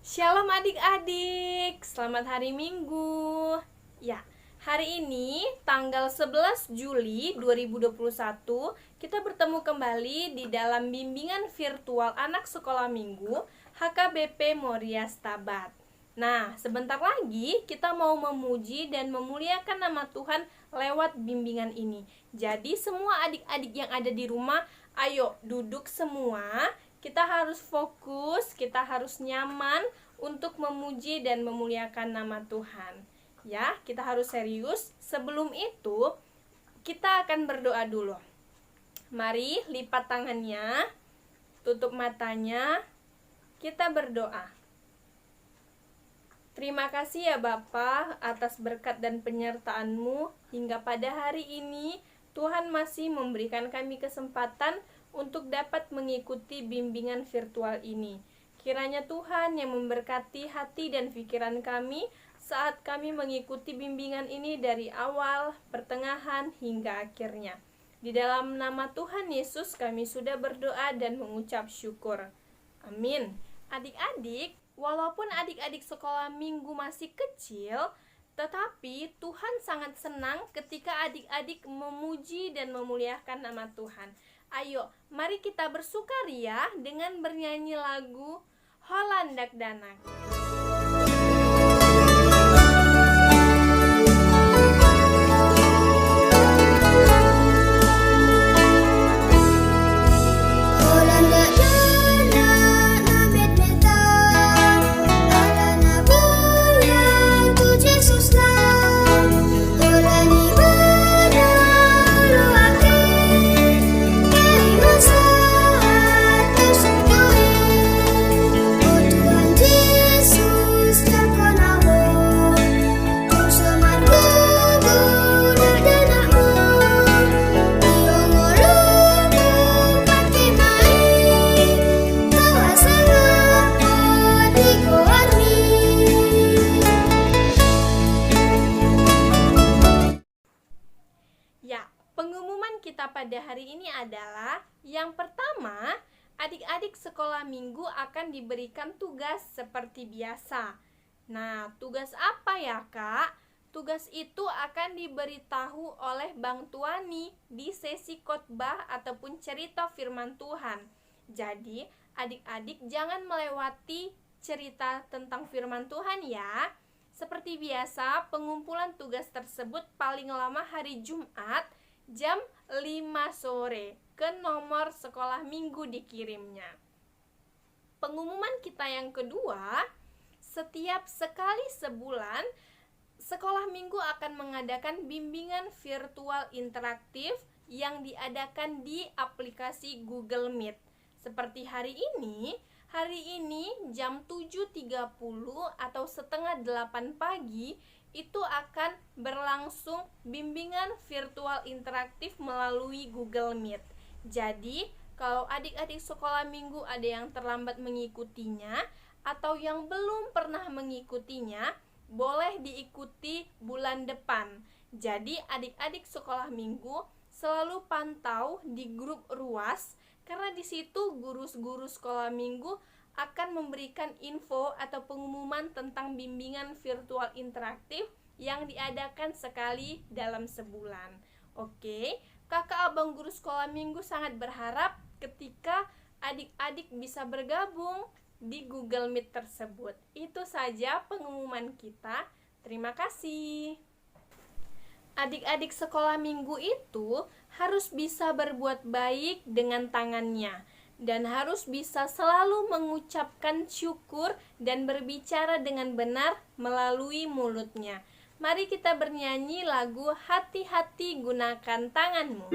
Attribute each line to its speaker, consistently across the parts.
Speaker 1: Shalom adik-adik, selamat hari Minggu. Ya, hari ini tanggal 11 Juli 2021 kita bertemu kembali di dalam bimbingan virtual anak sekolah minggu HKBP Moria Stabat. Nah, sebentar lagi kita mau memuji dan memuliakan nama Tuhan lewat bimbingan ini. Jadi semua adik-adik yang ada di rumah, ayo duduk semua. Kita harus fokus, kita harus nyaman untuk memuji dan memuliakan nama Tuhan. Ya, kita harus serius. Sebelum itu, kita akan berdoa dulu. Mari lipat tangannya, tutup matanya, kita berdoa. Terima kasih ya Bapa atas berkat dan penyertaan-Mu hingga pada hari ini Tuhan masih memberikan kami kesempatan untuk dapat mengikuti bimbingan virtual ini. Kiranya Tuhan yang memberkati hati dan pikiran kami saat kami mengikuti bimbingan ini dari awal, pertengahan, hingga akhirnya. Di dalam nama Tuhan Yesus kami sudah berdoa dan mengucap syukur. Amin. Adik-adik, walaupun adik-adik sekolah minggu masih kecil, tetapi Tuhan sangat senang ketika adik-adik memuji dan memuliakan nama Tuhan. Ayo, mari kita bersukaria dengan bernyanyi lagu Holandak Danak. Pada hari ini adalah yang pertama, adik-adik sekolah minggu akan diberikan tugas seperti biasa. Nah, tugas apa ya Kak? Tugas itu akan diberitahu oleh Bang Tuani di sesi khotbah ataupun cerita firman Tuhan. Jadi, adik-adik jangan melewati cerita tentang firman Tuhan ya. Seperti biasa, pengumpulan tugas tersebut paling lama hari Jumat jam 5 sore ke nomor sekolah minggu dikirimnya. Pengumuman kita yang kedua, setiap sekali sebulan sekolah minggu akan mengadakan bimbingan virtual interaktif yang diadakan di aplikasi Google Meet. Seperti hari ini jam 7.30 atau setengah 8 pagi itu akan berlangsung bimbingan virtual interaktif melalui Google Meet. Jadi, kalau adik-adik sekolah minggu ada yang terlambat mengikutinya atau yang belum pernah mengikutinya, boleh diikuti bulan depan. Jadi, adik-adik sekolah minggu selalu pantau di grup RUAS karena di situ guru-guru sekolah minggu akan memberikan info atau pengumuman tentang bimbingan virtual interaktif yang diadakan sekali dalam sebulan. Oke, kakak abang guru sekolah minggu sangat berharap ketika adik-adik bisa bergabung di Google Meet tersebut. Itu saja pengumuman kita. Terima kasih. Adik-adik sekolah minggu itu harus bisa berbuat baik dengan tangannya dan harus bisa selalu mengucapkan syukur dan berbicara dengan benar melalui mulutnya. Mari kita bernyanyi lagu Hati-hati Gunakan Tanganmu.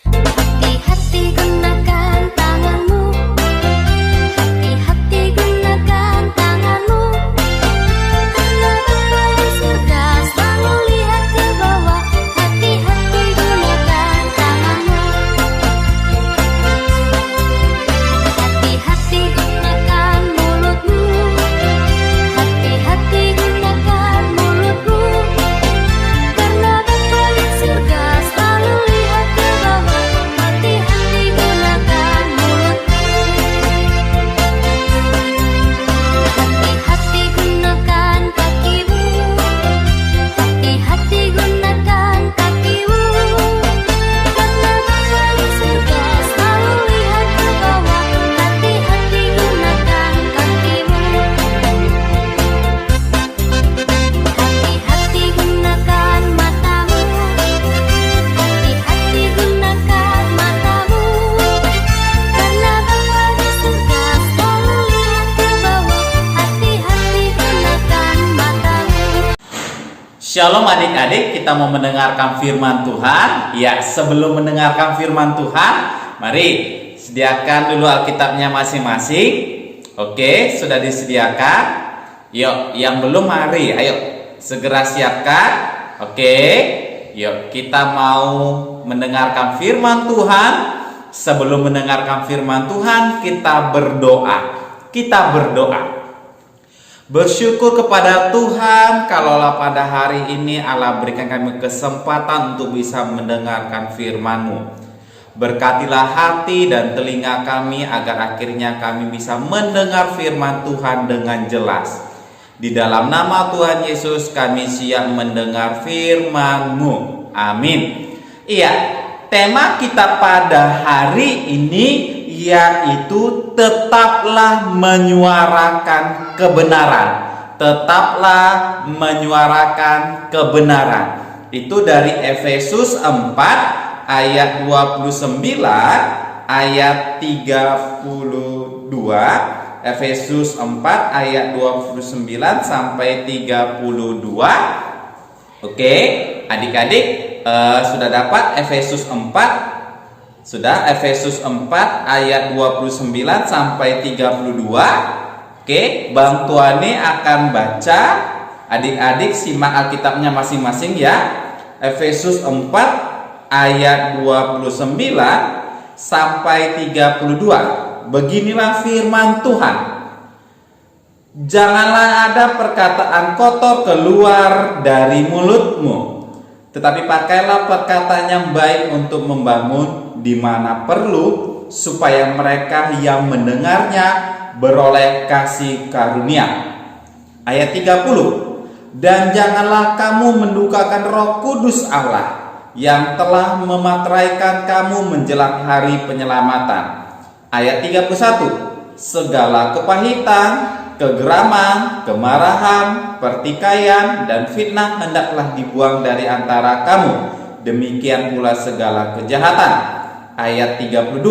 Speaker 2: Hati-hati gunakan tanganmu, hati-hati gunakan tanganmu, karena Bapa di surga selalu lihat ke bawah. Hati-hati gunakan tanganmu. Hati-hati gunakan mulutmu, hati-hati gunakan mulutmu, karena Bapa di surga
Speaker 3: Shalom adik-adik, kita mau mendengarkan firman Tuhan. Ya, sebelum mendengarkan firman Tuhan, mari sediakan dulu Alkitabnya masing-masing. Oke, sudah disediakan. Yuk, yang belum mari, ayo segera siapkan. Oke, yuk kita mau mendengarkan firman Tuhan. Sebelum mendengarkan firman Tuhan, kita berdoa. Kita berdoa. Bersyukur kepada Tuhan kalaulah pada hari ini Allah berikan kami kesempatan untuk bisa mendengarkan firman-Mu. Berkatilah hati dan telinga kami agar akhirnya kami bisa mendengar firman Tuhan dengan jelas. Di dalam nama Tuhan Yesus kami siap mendengar firman-Mu. Amin. Iya, tema kita pada hari ini yaitu tetaplah menyuarakan kebenaran. Tetaplah menyuarakan kebenaran. Itu dari Efesus 4 ayat 29, ayat 32. Efesus 4 ayat 29 sampai 32. Oke, adik-adik sudah dapat Efesus 4? Sudah, Efesus 4 ayat 29 sampai 32. Oke, Bang Tuani akan baca. Adik-adik simak Alkitabnya masing-masing ya. Efesus 4 ayat 29 sampai 32. Beginilah firman Tuhan. Janganlah ada perkataan kotor keluar dari mulutmu, tetapi pakailah perkataan yang baik untuk membangun di mana perlu, supaya mereka yang mendengarnya beroleh kasih karunia. Ayat 30. Dan janganlah kamu mendukakan Roh Kudus Allah yang telah memateraikan kamu menjelang hari penyelamatan. Ayat 31. Segala kepahitan, kegeraman, kemarahan, pertikaian, dan fitnah hendaklah dibuang dari antara kamu. Demikian pula segala kejahatan. Ayat 32.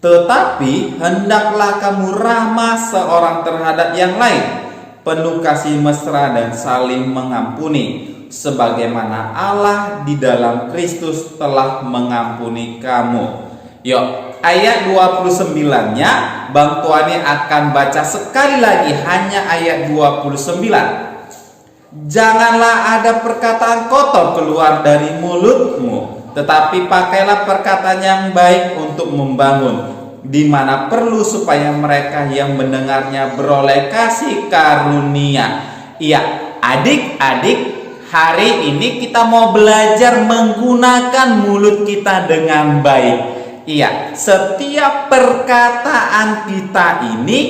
Speaker 3: Tetapi hendaklah kamu ramah seorang terhadap yang lain, penuh kasih mesra dan saling mengampuni, sebagaimana Allah di dalam Kristus telah mengampuni kamu. Yuk, ayat 29-nya Bang Tuani akan baca sekali lagi, hanya ayat 29. Janganlah ada perkataan kotor keluar dari mulutmu, tetapi pakailah perkataan yang baik untuk membangun, di mana perlu, supaya mereka yang mendengarnya beroleh kasih karunia. Iya, adik-adik, hari ini kita mau belajar menggunakan mulut kita dengan baik. Iya, setiap perkataan kita ini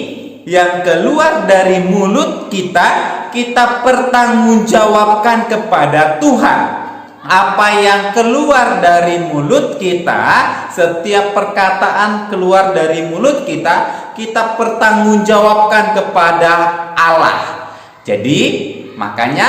Speaker 3: yang keluar dari mulut kita, kita pertanggungjawabkan kepada Tuhan. Apa yang keluar dari mulut kita, setiap perkataan keluar dari mulut kita, kita pertanggungjawabkan kepada Allah. Jadi makanya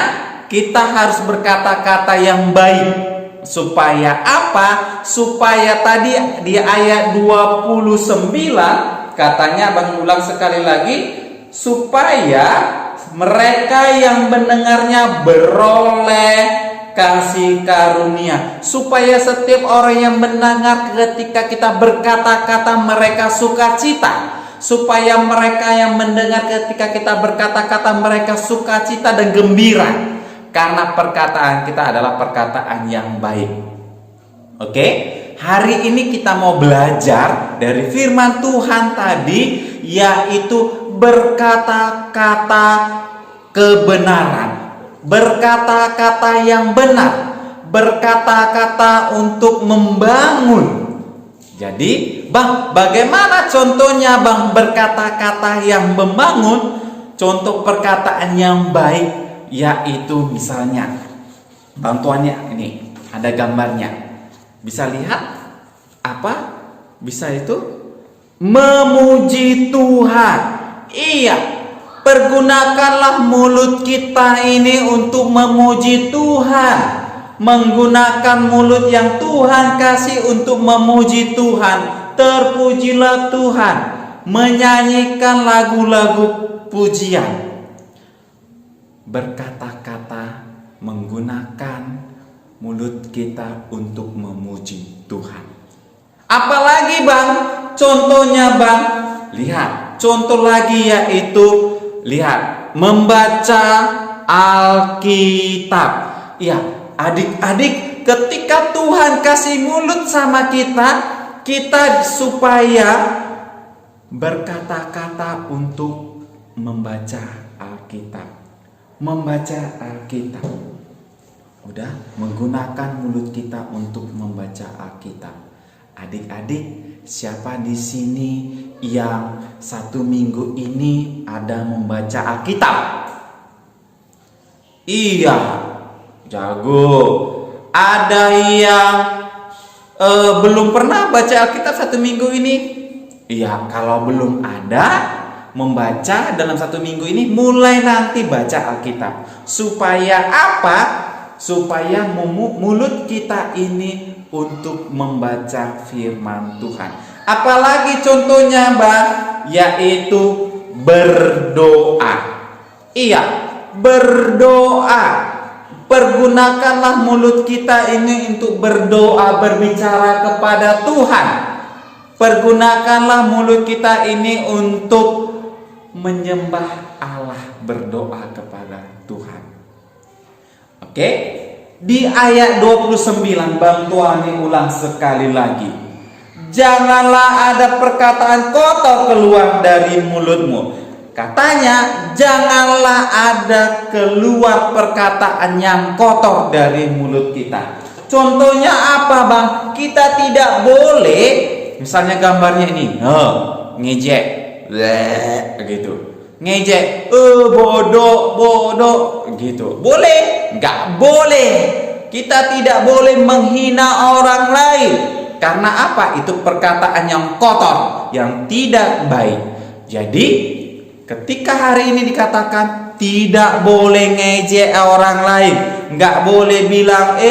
Speaker 3: kita harus berkata-kata yang baik. Supaya apa? Supaya tadi di ayat 29 katanya, Bang ulang sekali lagi, supaya mereka yang mendengarnya beroleh kasih karunia. Supaya setiap orang yang mendengar ketika kita berkata-kata mereka sukacita. Supaya mereka yang mendengar ketika kita berkata-kata mereka sukacita dan gembira, karena perkataan kita adalah perkataan yang baik. Oke, hari ini kita mau belajar dari firman Tuhan tadi, yaitu berkata-kata kebenaran. Berkata-kata yang benar, berkata-kata untuk membangun. Jadi, Bang, bagaimana contohnya, Bang, berkata-kata yang membangun? Contoh perkataan yang baik, yaitu misalnya, bantuannya ini ada gambarnya. Bisa lihat apa? Bisa itu memuji Tuhan. Iya. Pergunakanlah mulut kita ini untuk memuji Tuhan. Menggunakan mulut yang Tuhan kasih untuk memuji Tuhan. Terpujilah Tuhan. Menyanyikan lagu-lagu pujian. Berkata-kata menggunakan mulut kita untuk memuji Tuhan. Apalagi Bang? Contohnya Bang, lihat, contoh lagi yaitu lihat, membaca Alkitab. Ya, adik-adik, ketika Tuhan kasih mulut sama kita supaya berkata-kata untuk membaca Alkitab. Membaca Alkitab. Udah, menggunakan mulut kita untuk membaca Alkitab. Adik-adik, siapa di sini yang 1 minggu ini ada membaca Alkitab? Iya, jago. Ada yang belum pernah baca Alkitab 1 minggu ini? Iya, kalau belum ada membaca dalam 1 minggu ini, mulai nanti baca Alkitab. Supaya apa? Supaya mulut kita ini untuk membaca firman Tuhan. Apalagi contohnya Bang, yaitu berdoa. Iya, berdoa. Pergunakanlah mulut kita ini untuk berdoa, berbicara kepada Tuhan. Pergunakanlah mulut kita ini untuk menyembah Allah, berdoa kepada Tuhan. Oke? Di ayat 29 Bang Tuani ulang sekali lagi. Janganlah ada perkataan kotor keluar dari mulutmu. Katanya, janganlah ada keluar perkataan yang kotor dari mulut kita. Contohnya apa Bang? Kita tidak boleh, misalnya gambarnya ini, ngejek, gitu. Ngejek, bodoh, gitu. Boleh? Nggak boleh. Kita tidak boleh menghina orang lain. Karena apa? Itu perkataan yang kotor, yang tidak baik. Jadi, ketika hari ini dikatakan tidak boleh ngejek orang lain, nggak boleh bilang,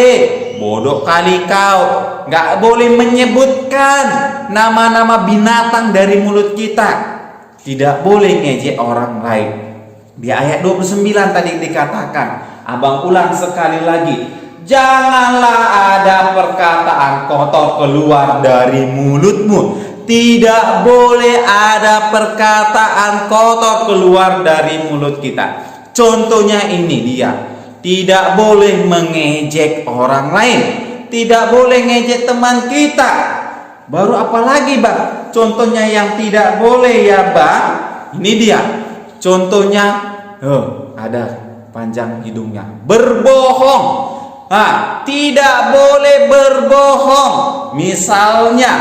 Speaker 3: bodoh kali kau, nggak boleh menyebutkan nama-nama binatang dari mulut kita. Tidak boleh ngejek orang lain. Di ayat 29 tadi dikatakan, Abang ulang sekali lagi. Janganlah ada perkataan kotor keluar dari mulutmu. Tidak boleh ada perkataan kotor keluar dari mulut kita. Contohnya ini dia. Tidak boleh mengejek orang lain. Tidak boleh ngejek teman kita. Baru apa lagi Bang? Contohnya yang tidak boleh ya Bang. Ini dia. Contohnya, ada panjang hidungnya. Berbohong. Tidak boleh berbohong. Misalnya,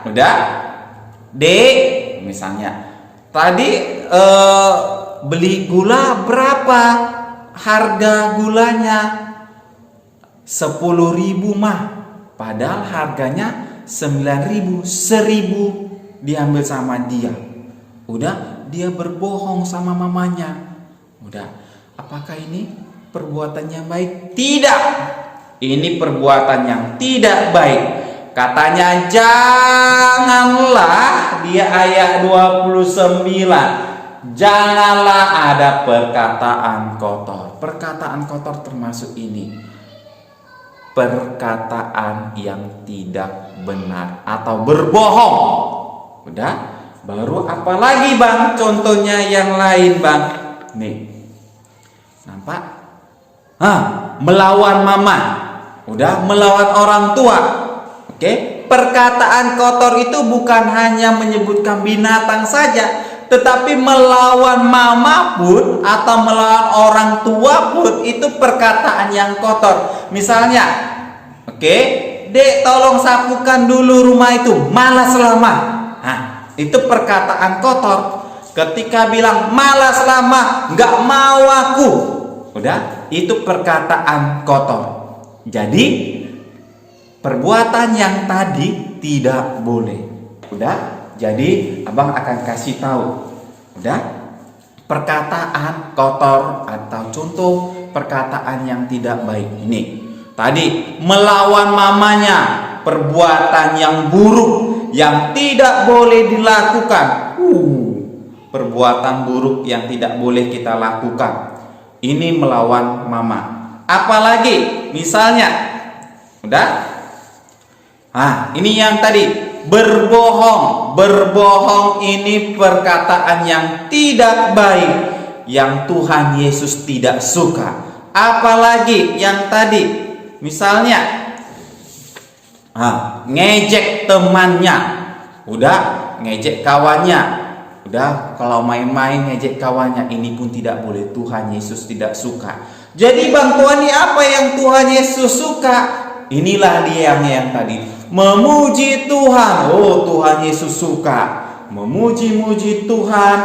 Speaker 3: udah, Dek, misalnya, tadi beli gula berapa? Harga gulanya 10.000 mah. Padahal harganya 9.000, 1.000 diambil sama dia. Udah, dia berbohong sama mamanya. Udah, apakah ini perbuatan yang baik? Tidak. Ini perbuatan yang tidak baik. Katanya janganlah, dia ayat 29. Janganlah ada perkataan kotor. Perkataan kotor termasuk ini. Perkataan yang tidak benar atau berbohong. Udah, baru apa lagi Bang? Contohnya yang lain Bang. Nih. Nampak? Melawan mama. Udah, melawan orang tua. Oke, perkataan kotor itu bukan hanya menyebutkan binatang saja, tetapi melawan mama pun atau melawan orang tua pun itu perkataan yang kotor. Misalnya, oke, Dek tolong sapukan dulu rumah itu, malas lama. Itu perkataan kotor. Ketika bilang malas lama, nggak mau aku. Udah, itu perkataan kotor. Jadi perbuatan yang tadi tidak boleh. Udah, jadi Abang akan kasih tahu. Udah, perkataan kotor atau contoh perkataan yang tidak baik ini. Tadi melawan mamanya, perbuatan yang buruk yang tidak boleh dilakukan. Perbuatan buruk yang tidak boleh kita lakukan. Ini melawan mama. Apalagi misalnya, udah? Ini yang tadi, berbohong. Berbohong ini perkataan yang tidak baik, yang Tuhan Yesus tidak suka. Apalagi yang tadi, misalnya ngejek temannya, udah, ngejek kawannya. Udah, kalau main-main ngejek kawannya, ini pun tidak boleh, Tuhan Yesus tidak suka. Jadi Bang Tuani, apa yang Tuhan Yesus suka? Inilah dia yang tadi, memuji Tuhan. Oh, Tuhan Yesus suka memuji-muji Tuhan,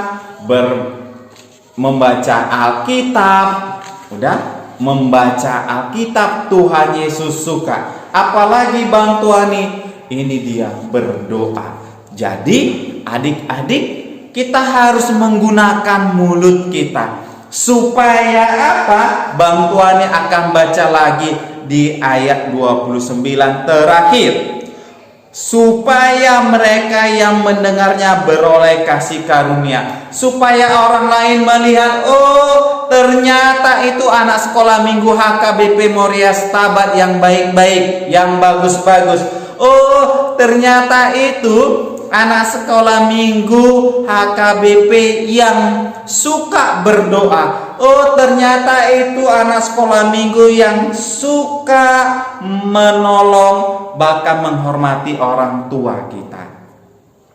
Speaker 3: membaca Alkitab. Udah, membaca Alkitab Tuhan Yesus suka. Apalagi Bang Tuani, ini dia berdoa. Jadi adik-adik, kita harus menggunakan mulut kita. Supaya apa? Bang Tuani akan baca lagi di ayat 29 terakhir. Supaya mereka yang mendengarnya beroleh kasih karunia. Supaya orang lain melihat, oh ternyata itu anak sekolah minggu HKBP Moria Setabat yang baik-baik, yang bagus-bagus. Oh ternyata itu anak sekolah minggu HKBP yang suka berdoa. Oh ternyata itu anak sekolah minggu yang suka menolong, bahkan menghormati orang tua kita.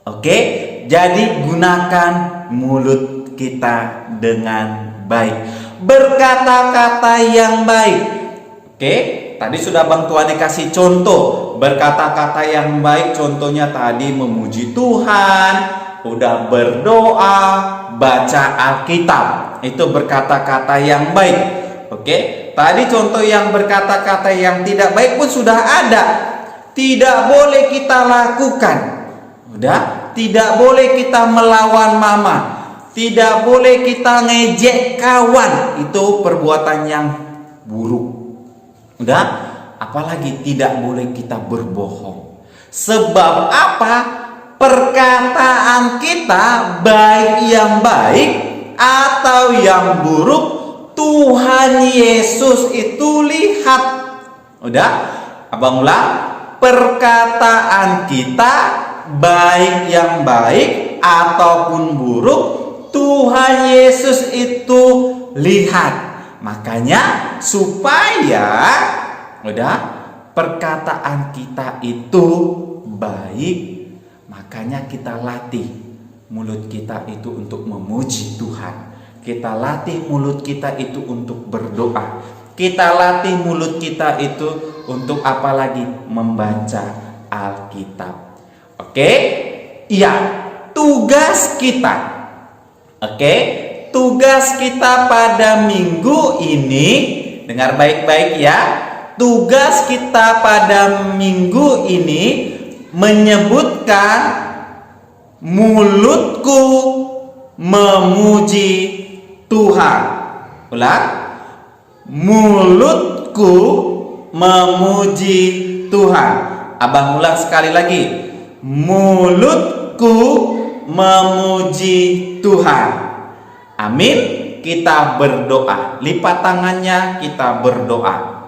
Speaker 3: Oke, jadi gunakan mulut kita dengan baik, berkata-kata yang baik. Oke, tadi sudah Bang Tuani kasih contoh berkata-kata yang baik. Contohnya tadi memuji Tuhan, udah berdoa, baca Alkitab. Itu berkata-kata yang baik. Oke, tadi contoh yang berkata-kata yang tidak baik pun sudah ada. Tidak boleh kita lakukan. Udah, tidak boleh kita melawan mama. Tidak boleh kita ngejek kawan. Itu perbuatan yang buruk. Udah, apalagi tidak boleh kita berbohong. Sebab apa? Perkataan kita, baik yang baik atau yang buruk, Tuhan Yesus itu lihat. Udah, abang ulang. Perkataan kita, baik yang baik ataupun buruk, Tuhan Yesus itu lihat. Makanya supaya udah perkataan kita itu baik, makanya kita latih mulut kita itu untuk memuji Tuhan. Kita latih mulut kita itu untuk berdoa. Kita latih mulut kita itu untuk apa lagi? Membaca Alkitab. Oke? Iya, tugas kita. Oke? Tugas kita pada minggu ini, dengar baik-baik ya. Tugas kita pada minggu ini menyebutkan mulutku memuji Tuhan. Ulang. Mulutku memuji Tuhan. Abang ulang sekali lagi. Mulutku memuji Tuhan. Amin. Kita berdoa. Lipat tangannya, kita berdoa.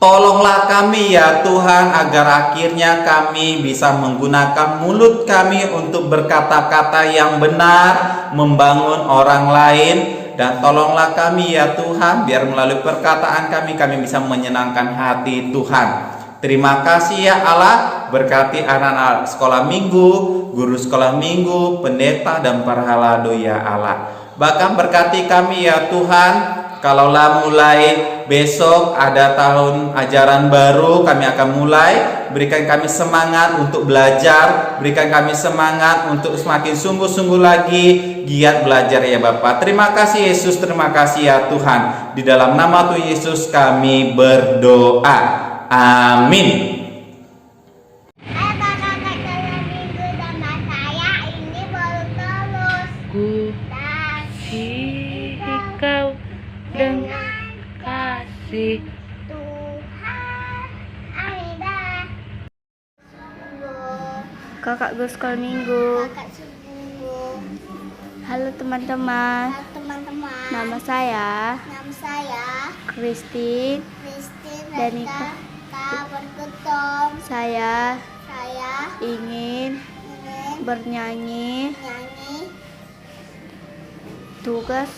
Speaker 3: Tolonglah kami ya Tuhan, agar akhirnya kami bisa menggunakan mulut kami untuk berkata-kata yang benar, membangun orang lain. Dan tolonglah kami ya Tuhan, biar melalui perkataan kami bisa menyenangkan hati Tuhan. Terima kasih ya Allah, berkati anak-anak sekolah minggu, guru sekolah minggu, pendeta dan para halado ya Allah. Bahkan berkati kami ya Tuhan. Kalaulah mulai besok ada tahun ajaran baru, kami akan mulai. Berikan kami semangat untuk belajar. Berikan kami semangat untuk semakin sungguh-sungguh lagi giat belajar ya Bapak. Terima kasih Yesus, terima kasih ya Tuhan. Di dalam nama Tuhan Yesus kami berdoa. Amin.
Speaker 2: Hai kakak-kakak sekolah minggu, nama saya ini baru lulus.
Speaker 4: Kasih kau dengan kasih
Speaker 2: Tuhan, Amidah.
Speaker 5: Kakak Gus Sekolah Minggu.
Speaker 2: Kakak Sungguh.
Speaker 5: Halo teman-teman.
Speaker 2: Teman-teman.
Speaker 5: Nama saya
Speaker 2: Nama saya
Speaker 5: Christine
Speaker 2: Christine
Speaker 5: Danika
Speaker 2: Berketom.
Speaker 5: Saya
Speaker 2: Saya
Speaker 5: ingin bernyanyi
Speaker 2: nyanyi
Speaker 5: tugas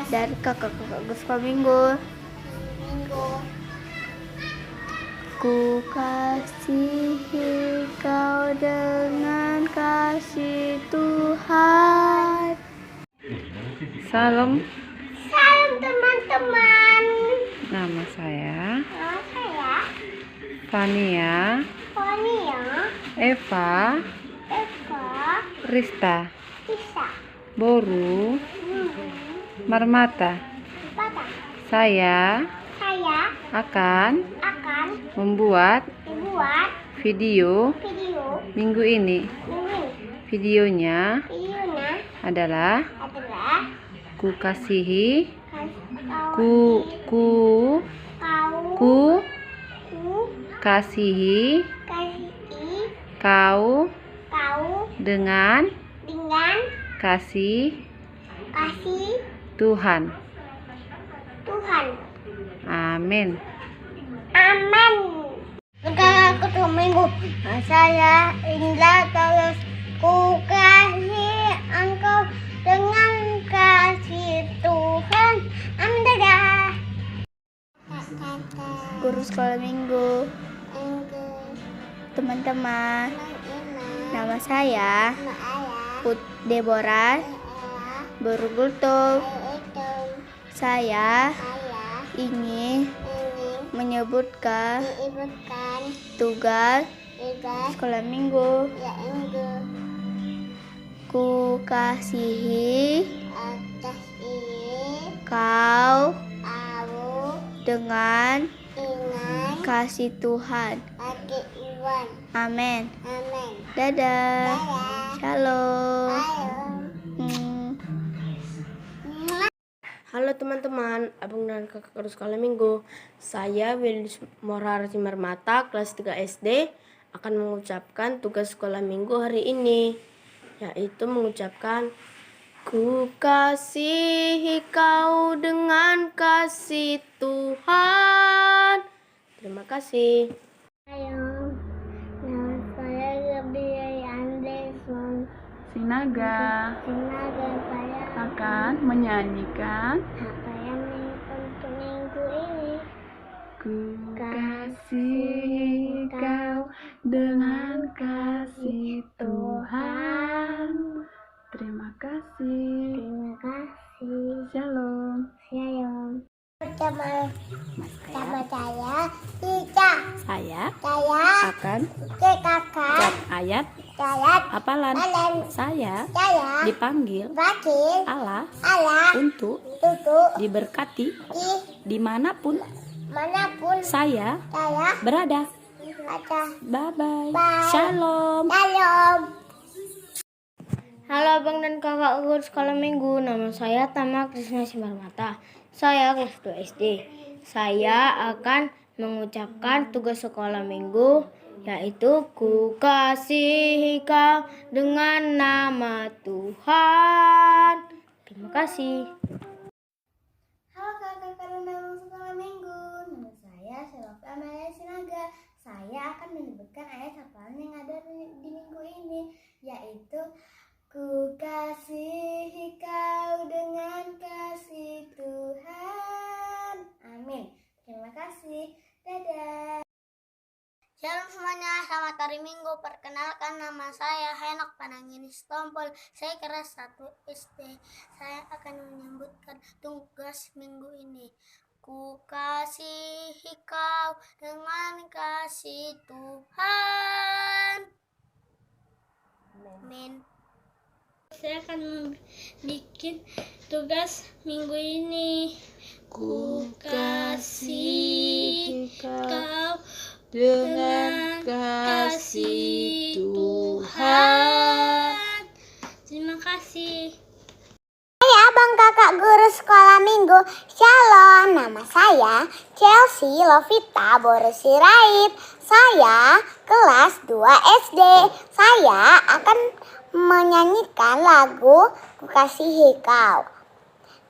Speaker 5: dari kakak-kakak sekolah minggu.
Speaker 2: minggu.
Speaker 5: Ku kasihi kau dengan kasih Tuhan.
Speaker 4: Salam.
Speaker 2: Salam teman-teman.
Speaker 4: Nama saya
Speaker 2: Nama saya
Speaker 4: Fania
Speaker 2: Fania
Speaker 4: Eva
Speaker 2: Eva
Speaker 4: Rista
Speaker 2: Isa
Speaker 4: Boru Marmata.
Speaker 2: Bata.
Speaker 4: Saya
Speaker 2: Saya
Speaker 4: akan
Speaker 2: akan
Speaker 4: membuat
Speaker 2: membuat
Speaker 4: video
Speaker 2: video
Speaker 4: minggu ini. Videonya
Speaker 2: videonya
Speaker 4: adalah
Speaker 2: adalah
Speaker 4: ku kasihi
Speaker 2: kau
Speaker 4: ku
Speaker 2: ku
Speaker 4: kasihi
Speaker 2: kasih
Speaker 4: kau
Speaker 2: kau
Speaker 4: dengan
Speaker 2: dengan
Speaker 4: kasih
Speaker 2: kasih
Speaker 4: Tuhan.
Speaker 2: Tuhan.
Speaker 4: Amin.
Speaker 2: Amin. Sekarang ketemu minggu. Saya Indra terus ku kasih engkau dengan kasih Tuhan. Amin. Dadah.
Speaker 5: Guru sekolah minggu, teman-teman. Nama saya Deborah Bergultum. Saya ingin menyebutkan tugas sekolah minggu. Ku kasihi kau dengan kasih Tuhan. Amin. Dadah. Shalom.
Speaker 6: Halo teman-teman, abang dan kakak guru sekolah minggu. Saya Wilis Morhar Marmata, kelas 3 SD, akan mengucapkan tugas sekolah minggu hari ini, yaitu mengucapkan ku kasihi kau dengan kasih Tuhan. Terima kasih.
Speaker 2: Halo, nama saya Gabriel Anderson.
Speaker 4: Sinaga
Speaker 2: Saya
Speaker 4: akan menyanyikan
Speaker 2: apa yang untuk minggu ini?
Speaker 4: ku kasihi kau dengan kasih Tuhan. Terima kasih.
Speaker 2: Terima kasih.
Speaker 4: Shalom.
Speaker 2: Shalom. Bersama saya Ica.
Speaker 6: Saya
Speaker 2: Saya
Speaker 6: akan
Speaker 2: kakak.
Speaker 6: ayat
Speaker 2: Saya
Speaker 6: hafalan.
Speaker 2: Alan.
Speaker 6: Saya
Speaker 2: Saya
Speaker 6: dipanggil
Speaker 2: Bakil
Speaker 6: Allah
Speaker 2: Allah
Speaker 6: untuk
Speaker 2: untuk
Speaker 6: diberkati
Speaker 2: di
Speaker 6: dimanapun
Speaker 2: manapun
Speaker 6: saya
Speaker 2: saya
Speaker 6: berada.
Speaker 2: ada.
Speaker 6: Bye-bye.
Speaker 2: Bye.
Speaker 6: Shalom.
Speaker 2: Shalom.
Speaker 6: Halo abang dan kakak guru sekolah minggu. Nama saya Tama Krisna Simarmata. Saya kelas 2 SD. Saya akan mengucapkan tugas sekolah minggu, yaitu ku kasihi kau dengan nama Tuhan. Terima kasih.
Speaker 2: Halo kakak nama sekolah minggu. Nama saya Shelok Amalia Sinaga. Saya akan menyebutkan ayat hafalan yang ada di minggu ini, yaitu ku kasihi kau dengan kasih Tuhan. Amin. Terima kasih. Dadah. Shalom semuanya, selamat hari Minggu. Perkenalkan, nama saya Henok Pananginis Tompol. Saya kelas 1 SD. Saya akan menyebutkan tugas minggu ini. Ku kasihi kau dengan kasih Tuhan. Amin. Saya akan bikin tugas minggu ini. Ku kasihi kau dengan kasih Tuhan. Terima kasih. Hai abang kakak guru sekolah minggu. Shalom, nama saya Chelsea Lovita Borosirait. Saya kelas 2 SD. Saya akan menyanyikan lagu Ku Kasihi Kau.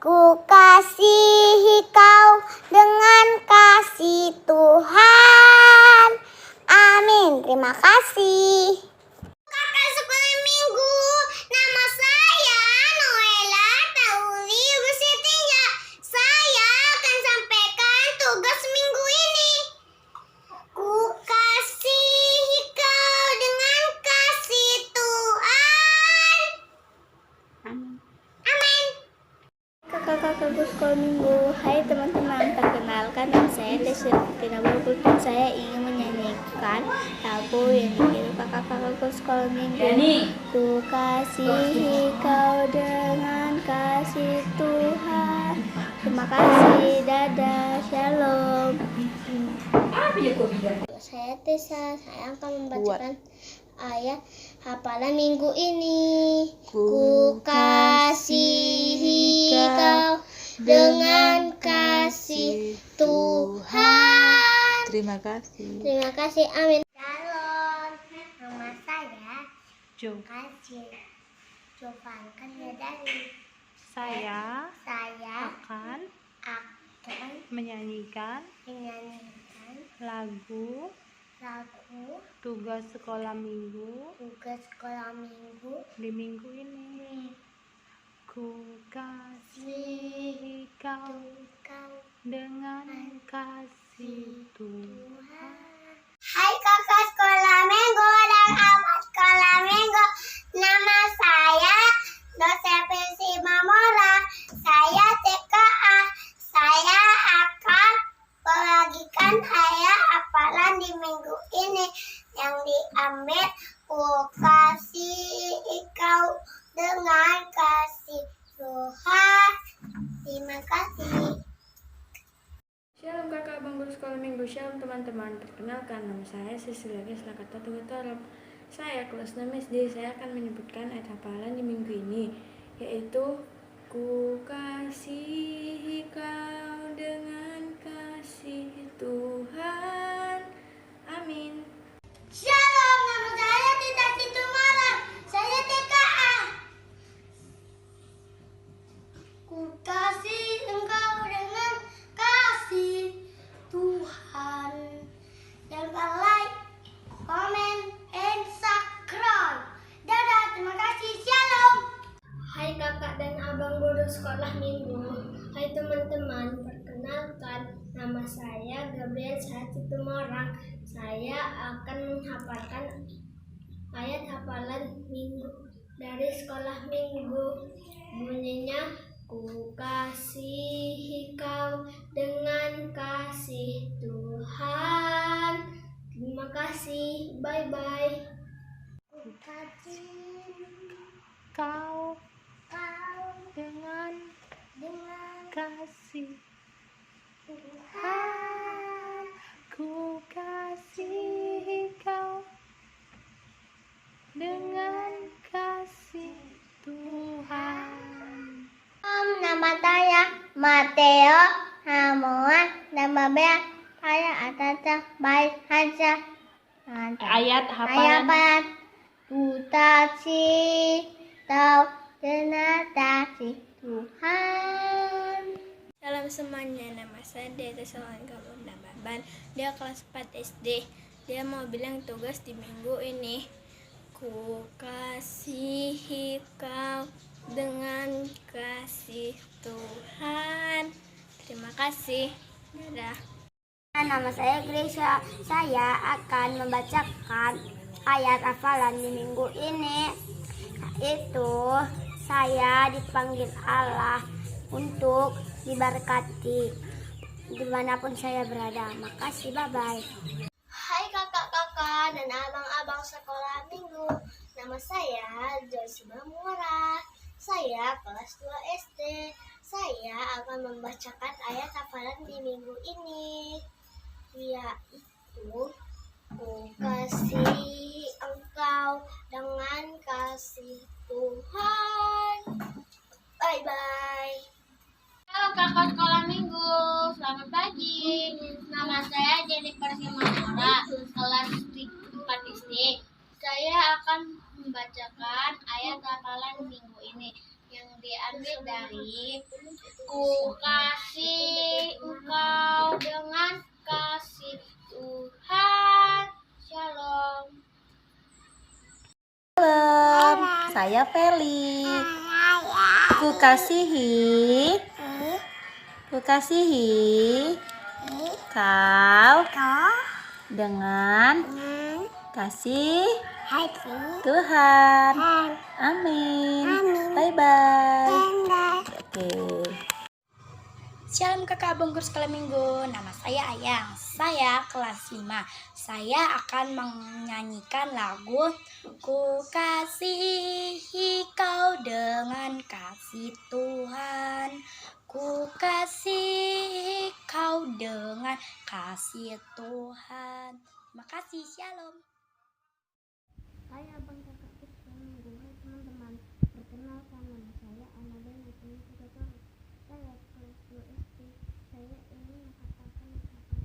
Speaker 2: Ku kasihi kau dengan kasih Tuhan. Amin. Terima kasih. Kakak sekolah minggu, nama saya Noela Tauli Busitia. Saya akan sampaikan tugas minggu ini. Ku kasihi kau dengan kasih Tuhan. Amin.
Speaker 5: Kakak-kakakku sekolah minggu, hai teman-teman, perkenalkan nama saya Desi Tina Bulkultum. Saya ingin menyanyikan lagu yang dikirim kakak-kakakku sekolah minggu. Ku kasihi kau dengan kasih Tuhan. Terima kasih, dadah, shalom. Saya Tessa, saya akan membacakan ayat hafalan minggu ini. Ku kasihi kau dengan kasih Tuhan.
Speaker 4: Terima kasih.
Speaker 5: Terima kasih, amin.
Speaker 2: Shalom. Nama saya Kasih Jovan Kanyadari.
Speaker 7: Saya
Speaker 2: Saya
Speaker 7: akan
Speaker 2: akan
Speaker 7: menyanyikan
Speaker 2: menyanyikan
Speaker 7: lagu
Speaker 2: lagu
Speaker 7: tugas sekolah minggu
Speaker 2: tugas sekolah minggu
Speaker 7: di minggu ini. Ku kasihi kau
Speaker 2: kau
Speaker 7: dengan kasih Tuhan.
Speaker 2: Hai kakak sekolah minggu dan abang sekolah minggu. Nama saya Dosepisi Mamora. Saya TKA. Saya akan membagikan ayat hafalan di minggu ini yang diambil. Ku kasihi kau dengan kasih Tuhan. Terima kasih.
Speaker 6: Shalom kakak abang guru sekolah minggu, shalom teman-teman. Perkenalkan, nama saya Cecilia Geslakata Tugatorap. Saya kelas 6 SD. Saya akan menyebutkan ayat hafalan di minggu ini, yaitu ku kasihi kau dengan kasih Tuhan. Amin.
Speaker 2: Shalom, nama saya Tita Titumara. Saya TKA. Ku kasih engkau dengan kasih Tuhan. Jangan lupa like, comment, and subscribe. Dadah, terima kasih. Shalom.
Speaker 5: Hai kakak dan abang guru sekolah minggu. Hai teman-teman, perkenalkan nama saya Gabriel Sahatitumorang. Saya akan menghafalkan ayat hafalan minggu dari sekolah minggu. Bunyinya, ku kasihi kau dengan kasih Tuhan. Terima kasih, bye-bye.
Speaker 2: Ku kasih
Speaker 7: Kau
Speaker 2: kau
Speaker 7: dengan
Speaker 2: dengan
Speaker 7: kasih
Speaker 2: Tuhan.
Speaker 7: ku kasihi kau dengan kasih Tuhan.
Speaker 2: Nama saya Mateo Hamuan. Nama saya Atata Baik Hansa.
Speaker 7: Ayat
Speaker 2: Hayapan Tutasi Tau dengan kasih Tuhan.
Speaker 5: Salam semuanya, nama saya Dede Salangga Bunda Baban. Dia kelas 4 SD. Dia mau bilang tugas di minggu ini. Ku kasihi kau dengan kasih Tuhan. Terima kasih. Dadah.
Speaker 2: Nama saya Grisha. Saya akan membacakan ayat hafalan di minggu ini, yaitu saya dipanggil Allah untuk diberkati dimanapun saya berada. Makasih, bye-bye. Hai kakak-kakak dan abang-abang sekolah minggu. Nama saya Joyce Mamura. Saya kelas 2 SD. Saya akan membacakan ayat hafalan di minggu ini, yaitu ku kasih engkau dengan kasih Tuhan. Bye-bye.
Speaker 8: Halo kakak sekolah minggu, selamat pagi. Nama saya Jennifer Simamora, kelas 4 SD. Saya akan membacakan ayat hafalan minggu ini yang diambil dari Ku kasih engkau dengan kasih Tuhan. Shalom.
Speaker 9: Saya Feli. Ku kasihi kau dengan kasih Tuhan. Amin. Bye bye. Oke.
Speaker 5: Shalom kakak bungkus sekolah minggu, nama saya Ayang, saya kelas 5. Saya akan menyanyikan lagu Ku kasihi kau dengan kasih Tuhan. Ku kasihi kau dengan kasih Tuhan. Terima kasih, shalom.
Speaker 8: Hai abang kakakku sekolah minggu, hai teman-teman. Perkenalkan nama saya Anada Nathan Sugatoro. Saya kelas 2 SD. Saya ingin mengatakan ucapan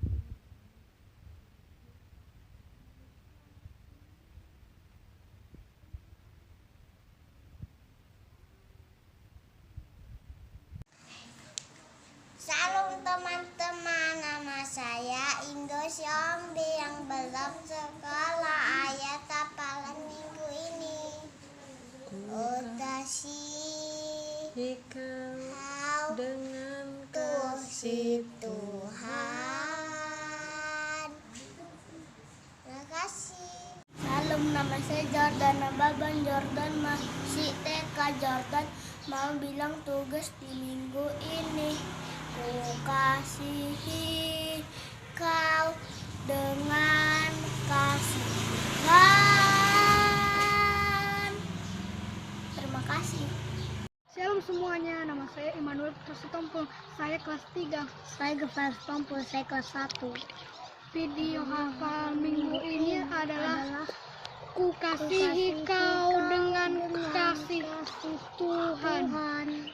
Speaker 2: Salam teman-teman, nama saya Indo Syombi yang belum sekolah. Ayat hafalan minggu ini. Ku kasih kau dengan kasih Tuhan. Terima kasih.
Speaker 5: Salam, nama saya Jordan Baban Jordan, masih TK Jordan. Mau bilang tugas di minggu ini. Ku kasihi kau dengan kasih Tuhan. Terima kasih.
Speaker 7: Shalom semuanya, nama saya Immanuel Putra Sitompul. Saya kelas 3.
Speaker 5: Saya Gefar Sitompul, saya kelas 1.
Speaker 7: Video hafal minggu ini adalah Ku kasihi kau dengan kasih Tuhan.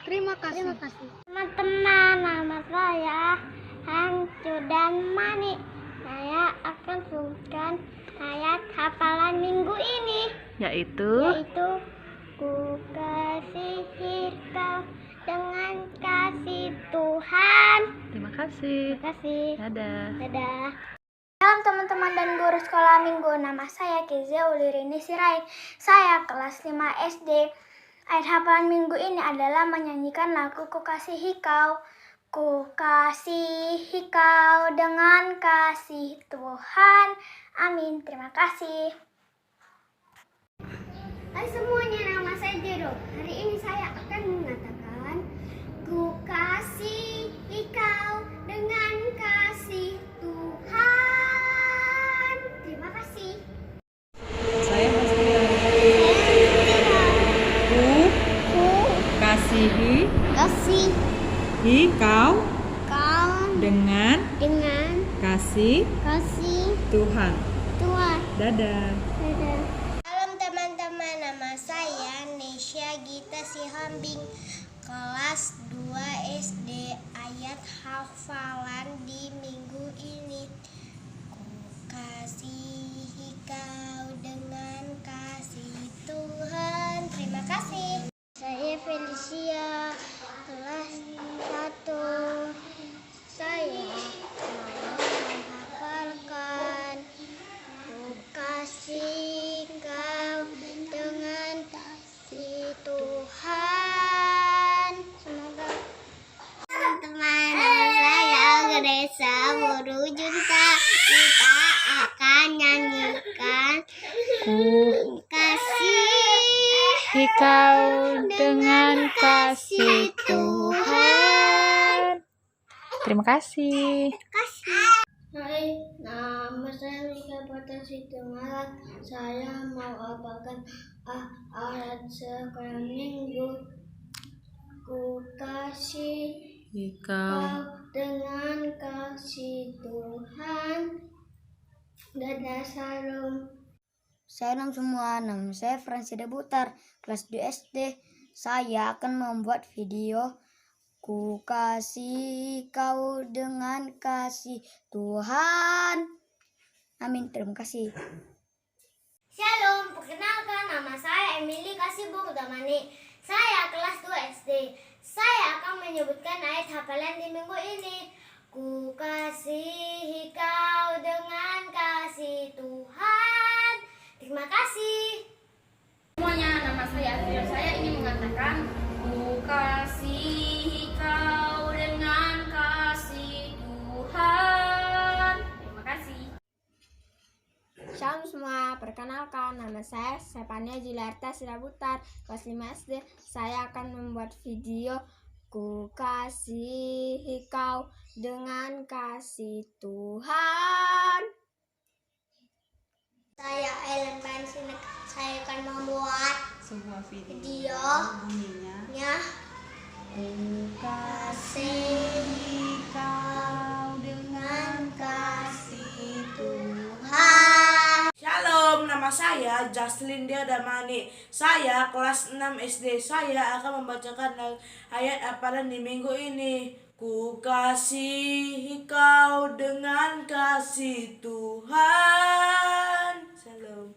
Speaker 7: Terima kasih.
Speaker 8: teman-teman, nama saya Hancu dan Mani. Saya akan sebutkan ayat hafalan minggu ini,
Speaker 4: Yaitu
Speaker 8: ku kasihi kau dengan kasih Tuhan.
Speaker 4: terima kasih.
Speaker 8: Terima kasih.
Speaker 4: Dadah.
Speaker 8: Dadah.
Speaker 5: Salam teman-teman dan guru sekolah minggu, nama saya Kezia Ulirini Sirait. Saya kelas 5 SD. Ayat hafalan minggu ini adalah menyanyikan lagu Ku kasihi kau. Ku kasihi kau dengan kasih Tuhan. Amin. Terima kasih.
Speaker 8: Hai semuanya, nama saya Jero. Hari ini saya akan mengatakan Ku kasihi kau dengan kasih Tuhan. Terima kasih.
Speaker 10: Saya Ku kasihi kau dengan kasih Tuhan. Dadah.
Speaker 2: Salam teman-teman, nama saya Nesya Gita Sihombing, kelas 2 SD. Ayat hafalan di minggu ini. Ku kasihi kau dengan kasih Tuhan. Terima kasih. Saya Felicia, kelas 1. Saya mau menghafalkan Ku kasih kau dengan kasih Tuhan. Semoga teman-teman, nama saya Gresa Buru Junta. Kita akan nyanyikan Ku kasih
Speaker 4: Kau dengan kasih
Speaker 2: Tuhan.
Speaker 4: Terima kasih.
Speaker 8: Hai, nama saya Mika Patasi Temalan. Saya mau apakan ayat sekolah minggu. Ku kasih kau dengan kasih Tuhan. Dadah, salam.
Speaker 5: Shalom semua, nama saya Fransida Butar, kelas 2 SD. Saya akan membuat video Ku kasih kau dengan kasih Tuhan. Amin, terima kasih.
Speaker 8: Shalom, perkenalkan nama saya Emily Kasih Burdamani. Saya kelas 2 SD. Saya akan menyebutkan ayat hafalan di minggu ini. Ku kasihi kau dengan kasih Tuhan. Terima kasih.
Speaker 1: Semuanya, nama saya Afira. Saya ingin mengatakan ku kasihi kau dengan kasih Tuhan. Terima kasih.
Speaker 5: Shalom semua, perkenalkan nama saya Stefania Juliarta Sirabutar, kelas 5 SD. Saya akan membuat video ku kasihi kau dengan kasih Tuhan.
Speaker 2: Saya Ellen Bansinek. Saya akan membuat
Speaker 9: Sebuah
Speaker 2: video
Speaker 9: bunyinya
Speaker 2: ku
Speaker 9: kasihi kau dengan kasih
Speaker 2: Tuhan.
Speaker 11: Shalom, nama saya Jaslin Dia Damani. Saya kelas 6 SD. Saya akan membacakan ayat hafalan di minggu ini. Ku kasihi kau dengan kasih Tuhan. Shalom.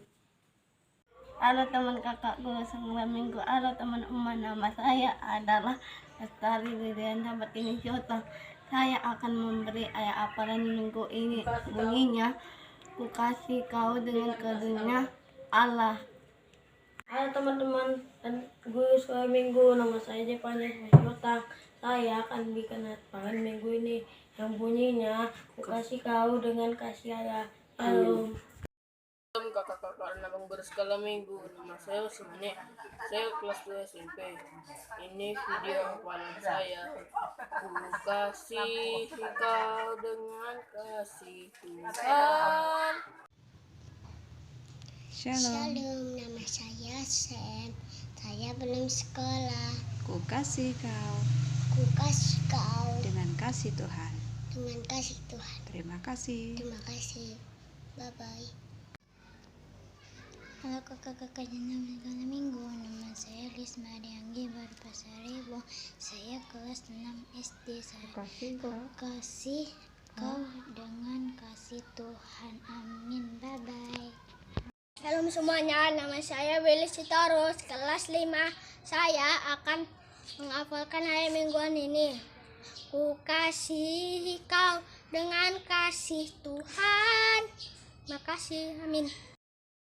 Speaker 6: Halo teman kakakku sekolah minggu. Halo teman-teman, nama saya adalah Lestari Lidiana Batini Jota. Saya akan memberi ayat hafalan minggu ini. Bunyinya, ku kasih kau dengan karunia Allah. Halo teman-teman dan guru sekolah minggu, nama saya Jepanya Jota. Saya akan bikin hafalan minggu ini yang bunyinya, ku kasih kau dengan kasih Allah. Halo.
Speaker 12: Kakak-kakak dan abang berskala minggu, nama saya Usmane. Saya kelas 2 SMP. Ini video hafalan saya. Ku kasihi kau dengan kasih Tuhan.
Speaker 2: Shalom, nama saya Sen. Saya belum sekolah.
Speaker 9: Ku kasih kau
Speaker 2: Ku kasih kau
Speaker 9: dengan kasih Tuhan.
Speaker 2: dengan kasih Tuhan.
Speaker 9: Terima kasih.
Speaker 2: Terima kasih. Bye bye. Halo kakak-kakaknya nama minggu. Nama saya Risma Dianggi Barpasaribo. Saya kelas 6 SD. Saya kasih kau dengan kasih Tuhan. Amin. Bye bye. Shalom semuanya, nama saya Willy Sitorus, kelas 5. Saya akan menghafalkan ayat mingguan ini. Ku kasihi kau dengan kasih Tuhan. Makasih, amin.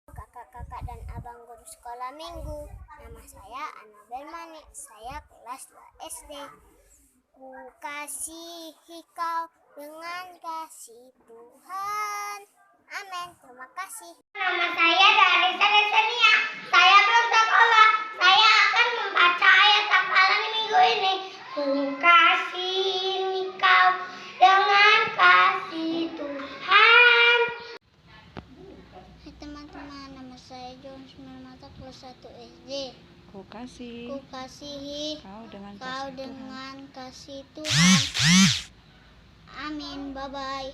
Speaker 2: Kakak-kakak dan abang guru sekolah minggu, nama saya Anabel Mani. Saya kelas 2 SD. Ku kasihi kau dengan kasih Tuhan. Amin. Terima kasih. Nama saya Darisa Desania. Saya belum sekolah. Saya akan membaca ayat hafalan minggu ini. Ku kasihi kau dengan kasih Tuhan. Hai teman-teman, nama saya John Sumarmata kelas 1 SD.
Speaker 9: Ku
Speaker 2: kasihi
Speaker 9: kau dengan
Speaker 2: kau
Speaker 9: kasih
Speaker 2: dengan kasih Tuhan. Amin. Bye bye.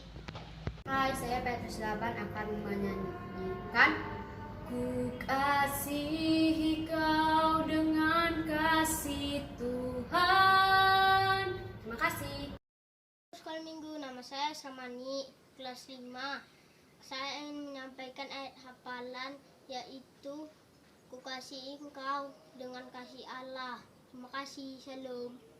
Speaker 6: Hai, saya Petrus Laban akan menyanyikan Ku kasihi kau dengan kasih Tuhan. Terima kasih.
Speaker 2: Sekolah minggu, nama saya Samani, kelas 5. Saya ingin menyampaikan ayat hafalan yaitu Ku kasihi engkau dengan kasih Allah. Terima kasih. Shalom.